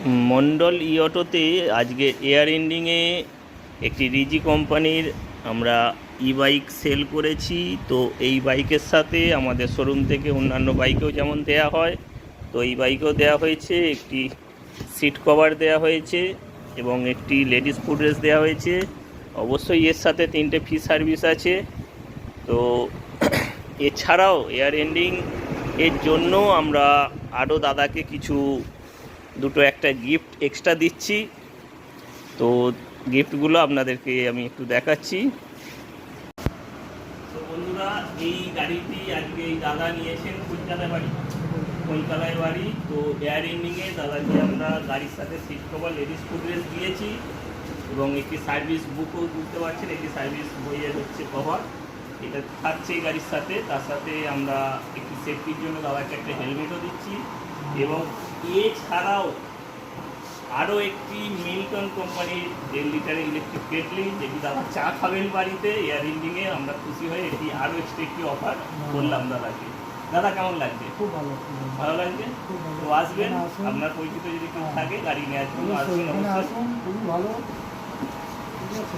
মন্ডল ই অটোতে আজকে এয়ার এন্ডিংয়ে একটি রিজি কোম্পানির আমরা ই বাইক সেল করেছি। তো এই বাইকের সাথে আমাদের শোরুম থেকে অন্যান্য বাইকেও যেমন দেয়া হয়, তো এই বাইকেও দেওয়া হয়েছে। একটি সিট কভার দেওয়া হয়েছে এবং একটি লেডিস ফুড রেস্ট দেওয়া হয়েছে। অবশ্যই এর সাথে 3টে ফ্রি সার্ভিস আছে। তো এছাড়াও এয়ার এন্ডিং এর জন্য আমরা আরও দাদাকে কিছু দুটো একটা গিফট এক্সট্রা দিচ্ছি। তো গিফটগুলো আপনাদেরকে আমি একটু দেখাচ্ছি। তো বন্ধুরা, এই গাড়িটি আজকে এই দাদা নিয়েছেন কলকাতায় বাড়ি। তো এয়ার এন্ডিংয়ে দাদাকে আমরা গাড়ির সাথে seat cover, ladies foot rest দিয়েছি এবং একটি সার্ভিস বুকও বুঝতে পারছেন, একটি সার্ভিস বইয়ের হচ্ছে কভার, এটা থাকছে এই গাড়ির সাথে। তার সাথে আমরা একটি সেফটির জন্য দাদাকে একটা হেলমেটও দিচ্ছি এবং এছাড়াও আরও একটি মিল্টন কোম্পানির 1.5 লিটারের ইলেকট্রিক কেটলি, যেটি দাদা চা খাবেন বাড়িতে এয়ার এন্ডিংয়ে। আমরা খুশি হয়ে এটি আরও এক্সট্রা একটি অফার করলাম দাদাকে। দাদা কেমন লাগছে? খুব ভালো, ভালো লাগছে। তো আসবেন, আপনার পরিচিত যদি কেউ থাকে গাড়ি নেওয়ার জন্য আসবেন, আসুন, খুবই ভালো। ঠিক আছে।